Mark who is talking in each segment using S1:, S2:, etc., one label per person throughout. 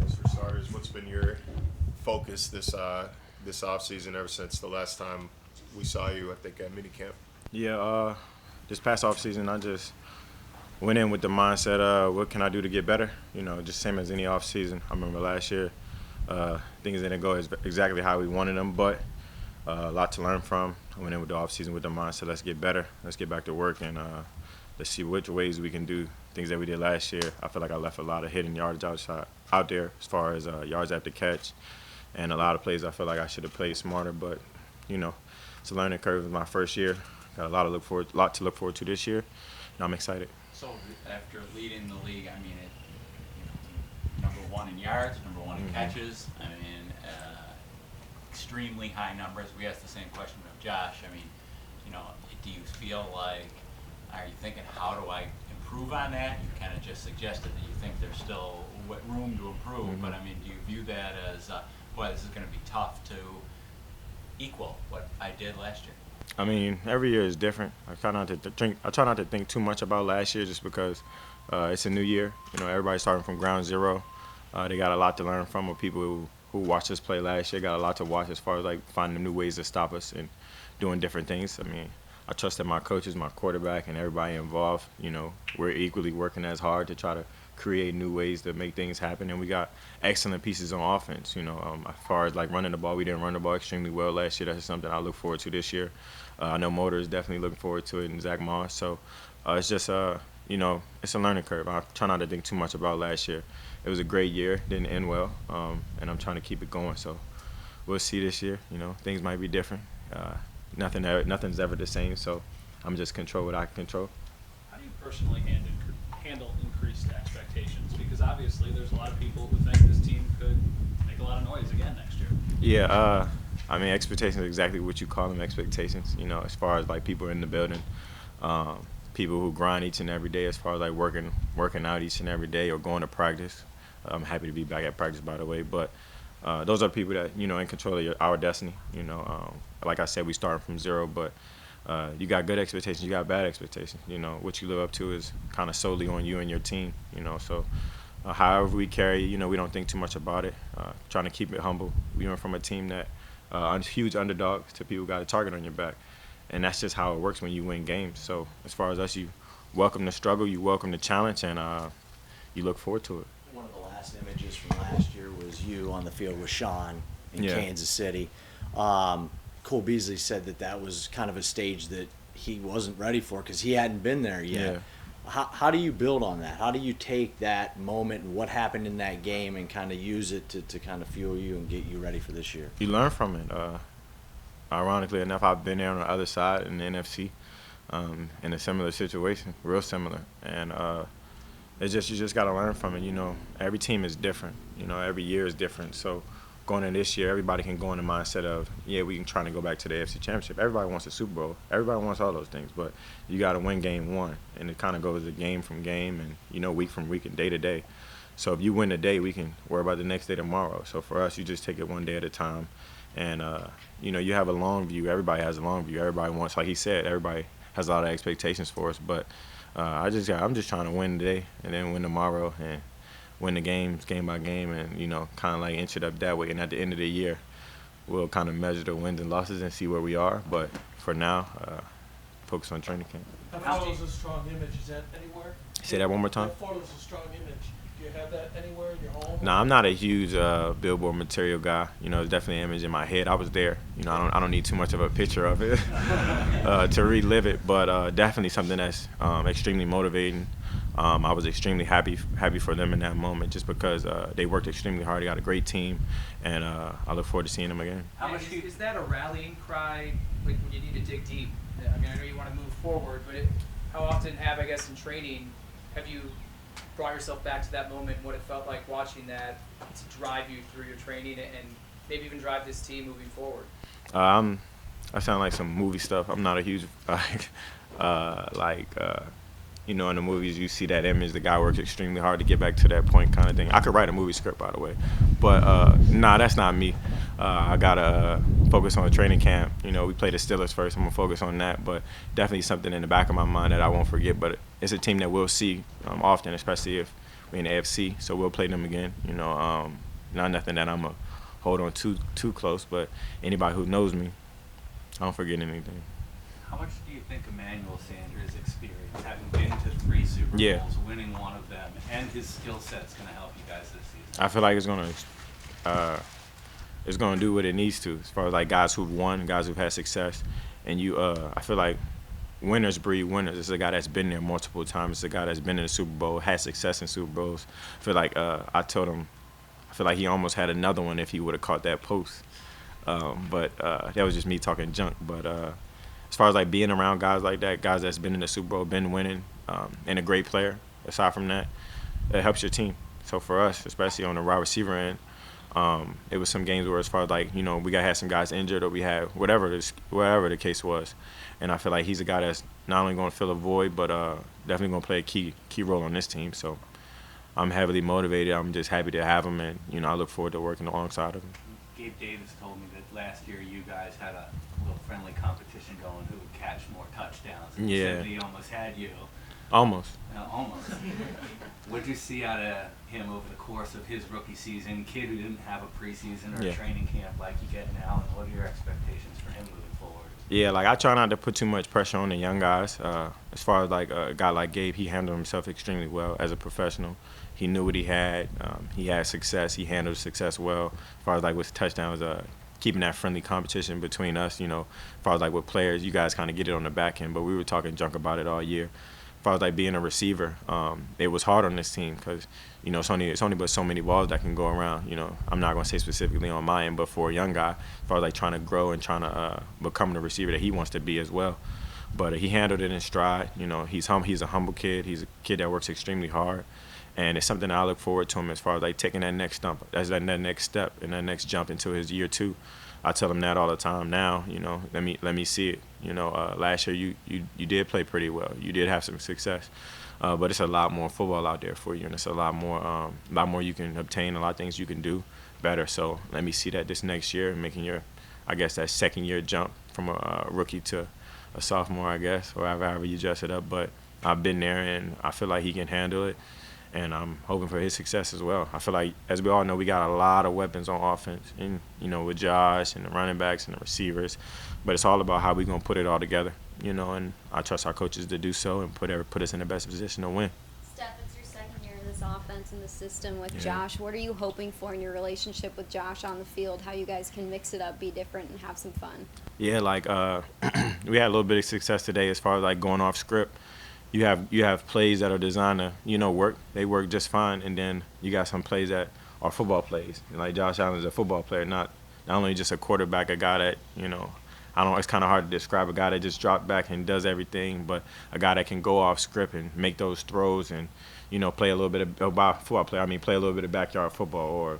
S1: just for starters, what's been your focus this offseason ever since the last time we saw you, I think, at minicamp?
S2: Yeah, this past offseason, I just went in with the mindset of what can I do to get better? You know, just same as any offseason. I remember last year, things didn't go exactly how we wanted them, but a lot to learn from. I went in with the offseason with the mindset, let's get better, let's get back to work, and let's see which ways we can do things that we did last year. I feel like I left a lot of hidden yards out there as far as yards after catch, and a lot of plays I feel like I should have played smarter, but, you know, it's a learning curve. It was my first year. Got a lot to look forward to this year, and I'm excited.
S3: So after leading the league, I mean, number one in yards, number one in catches. I mean, extremely high numbers. We asked the same question of Josh. I mean, do you feel like, are you thinking, how do I improve on that? You kind of just suggested that you think there's still room to improve, but I mean, do you view that as, boy, this is going to be tough to equal what I did last year?
S2: I mean, every year is different. I try not to think too much about last year just because it's a new year. You know, everybody's starting from ground zero. They got a lot to learn from. People who watched us play last year got a lot to watch as far as like finding new ways to stop us and doing different things. I mean, I trust that my coaches, my quarterback, and everybody involved, you know, we're equally working as hard to try to create new ways to make things happen. And we got excellent pieces on offense. You know, as far as like running the ball, we didn't run the ball extremely well last year. That's something I look forward to this year. I know Motor is definitely looking forward to it, and Zach Moss. So it's just, you know, it's a learning curve. I try not to think too much about last year. It was a great year, didn't end well, and I'm trying to keep it going. So we'll see this year. You know, things might be different. Nothing's ever the same. So I'm just control what I can control.
S4: How do you personally handle increased expectations? Because obviously there's a lot of people who think this team could make a lot of noise again next year.
S2: Yeah, I mean, expectations are exactly what you call them, expectations. You know, as far as like people in the building, people who grind each and every day, as far as like working out each and every day or going to practice. I'm happy to be back at practice, by the way. But those are people that, you know, in control of our destiny. You know, like I said, we start from zero, but you got good expectations, you got bad expectations. You know, what you live up to is kind of solely on you and your team. You know, so however we carry, you know, we don't think too much about it. Trying to keep it humble. We went from a team that huge underdogs to people who got a target on your back, and that's just how it works when you win games. So as far as us, you welcome the struggle, you welcome the challenge, and you look forward to it.
S5: One of the last images from last year was you on the field with Sean in Kansas City. Cole Beasley said that was kind of a stage that he wasn't ready for because he hadn't been there yet.
S2: Yeah.
S5: How do you build on that? How do you take that moment and what happened in that game and kind of use it to kind of fuel you and get you ready for this year?
S2: You learn from it. Ironically enough, I've been there on the other side in the NFC in a similar situation, real similar. And you just got to learn from it. You know, every team is different. You know, every year is different. So going in this year, everybody can go in the mindset of, yeah, we can try to go back to the AFC Championship. Everybody wants a Super Bowl. Everybody wants all those things. But you got to win game one. And it kind of goes game from game and, you know, week from week and day to day. So if you win today, we can worry about the next day tomorrow. So for us, you just take it one day at a time. And, you know, you have a long view. Everybody has a long view. Everybody wants, like he said, everybody has a lot of expectations for us. But I'm just trying to win today and then win tomorrow and win the games game by game and, you know, kind of like inch it up that way. And at the end of the year, we'll kind of measure the wins and losses and see where we are. But for now, focus on training camp.
S6: How far is a strong image? Is that anywhere?
S2: Say that one more time.
S6: How far is a strong image? Do you have that anywhere in your home?
S2: No, I'm not a huge billboard material guy. You know, it's definitely an image in my head. I was there. You know, I don't need too much of a picture of it to relive it. But definitely something that's extremely motivating. I was extremely happy for them in that moment just because they worked extremely hard. They got a great team, and I look forward to seeing them again.
S7: How much is that a rallying cry, like when you need to dig deep? I mean, I know you want to move forward, but how often I guess, in training, have you brought yourself back to that moment and what it felt like watching that to drive you through your training and maybe even drive this team moving forward?
S2: I sound like some movie stuff. I'm not a huge you know, in the movies you see that image, the guy works extremely hard to get back to that point kind of thing. I could write a movie script, by the way. But, nah, that's not me. I got to focus on training camp. You know, we play the Steelers first. I'm going to focus on that. But definitely something in the back of my mind that I won't forget. But it's a team that we'll see often, especially if We in the AFC, so we'll play them again. Not nothing that I'm going to hold on too close, but anybody who knows me, I don't forget anything.
S3: How much do you think Emmanuel Sanders' experience, having been to 3 Super Bowls,
S2: Yeah.
S3: winning one of them, and his skill set is going to help you guys this season?
S2: I feel like it's gonna do what it needs to, as far as like guys who've won, guys who've had success, and I feel like winners breed winners. It's a guy that's been there multiple times. It's a guy that's been in the Super Bowl, had success in Super Bowls. I feel like I told him, I feel like he almost had another one if he would have caught that post. But that was just me talking junk. But as far as like being around guys like that, guys that's been in the Super Bowl, been winning, and a great player, aside from that, it helps your team. So for us, especially on the wide receiver end, it was some games where, as far as like, we had some guys injured, or we had whatever the case was, and I feel like he's a guy that's not only going to fill a void, but definitely going to play a key role on this team. So I'm heavily motivated. I'm just happy to have him, and I look forward to working alongside of him.
S3: Gabe Davis told me that last year you guys had a little friendly competition going who would catch more touchdowns. And he said that he almost had you.
S2: Almost.
S3: Almost. What did you see out of him over the course of his rookie season? Kid who didn't have a preseason or a training camp like you get now, and what are your expectations for him moving forward?
S2: Yeah, like I try not to put too much pressure on the young guys. As far as like a guy like Gabe, he handled himself extremely well as a professional. He knew what he had. He had success. He handled success well. As far as like with touchdowns, keeping that friendly competition between us, as far as like with players, you guys kind of get it on the back end, but we were talking junk about it all year. As far as like being a receiver, it was hard on this team because, it's only but so many balls that can go around. I'm not going to say specifically on my end, but for a young guy, as far as like trying to grow and trying to become the receiver that he wants to be as well. But he handled it in stride. He's a humble kid. He's a kid that works extremely hard. And it's something that I look forward to him as far as like taking that next next step and that next jump into his year 2. I tell him that all the time now. Let me see it. Last year you did play pretty well. You did have some success, but it's a lot more football out there for you, and it's a lot more you can obtain, a lot of things you can do better. So let me see that this next year, making that second year jump from a rookie to a sophomore, I guess, or however you dress it up. But I've been there, and I feel like he can handle it. And I'm hoping for his success as well. I feel like, as we all know, we got a lot of weapons on offense, and with Josh and the running backs and the receivers. But it's all about how we're gonna put it all together, And I trust our coaches to do so and put us in the best position to win.
S8: Steph, it's your second year in this offense and the system with Josh. What are you hoping for in your relationship with Josh on the field? How you guys can mix it up, be different, and have some fun?
S2: Yeah, like we had a little bit of success today as far as like going off script. You have plays that are designed to work. They work just fine, and then you got some plays that are football plays. And like Josh Allen is a football player, not only just a quarterback, a guy that it's kind of hard to describe a guy that just drops back and does everything, but a guy that can go off script and make those throws and play a little bit of football play. Play a little bit of backyard football or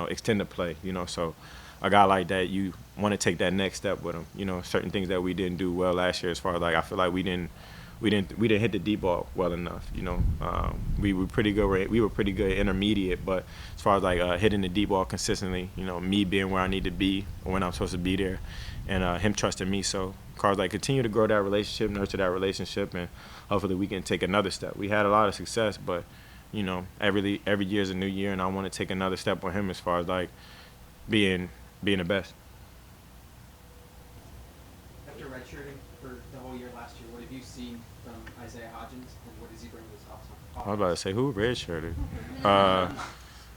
S2: extend the play. So a guy like that, you want to take that next step with him. Certain things that we didn't do well last year, as far as like I feel like we didn't hit the deep ball well enough. We were pretty good. We were pretty good intermediate, but as far as like hitting the deep ball consistently, me being where I need to be when I'm supposed to be there, and him trusting me. So, Carl's like continue to grow that relationship, nurture that relationship, and hopefully we can take another step. We had a lot of success, but every year is a new year, and I want to take another step on him as far as like being the best.
S9: After redshirting for the whole year last year, what have you seen from Isaiah Hodgins, and what does he bring to his offense?
S2: I was about to say, who redshirted?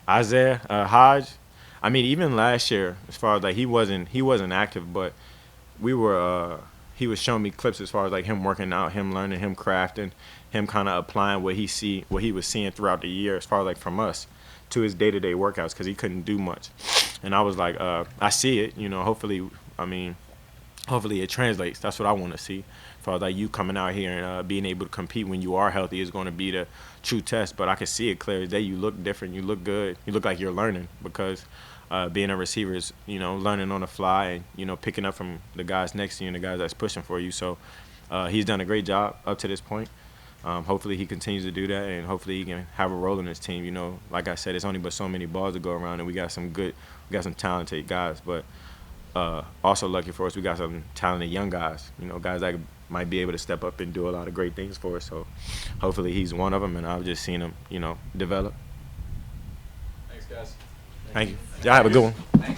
S2: Isaiah Hodge. Even last year, as far as like he wasn't active, but he was showing me clips as far as like him working out, him learning, him crafting, him kind of applying what he was seeing throughout the year as far as like from us to his day-to-day workouts, because he couldn't do much. And I was like, I see it. Hopefully it translates. That's what I want to see. As far as like you coming out here and being able to compete when you are healthy is going to be the true test. But I can see it clear as day. You look different. You look good. You look like you're learning, because being a receiver is, learning on the fly and, picking up from the guys next to you and the guys that's pushing for you. So he's done a great job up to this point. Hopefully he continues to do that, and hopefully he can have a role in this team. Like I said, it's only but so many balls to go around, and we got some talented guys. But also lucky for us, we got some talented young guys. Guys that might be able to step up and do a lot of great things for us. So hopefully he's one of them, and I've just seen him, develop.
S4: Thanks, guys.
S2: Thank you. Y'all have a good one.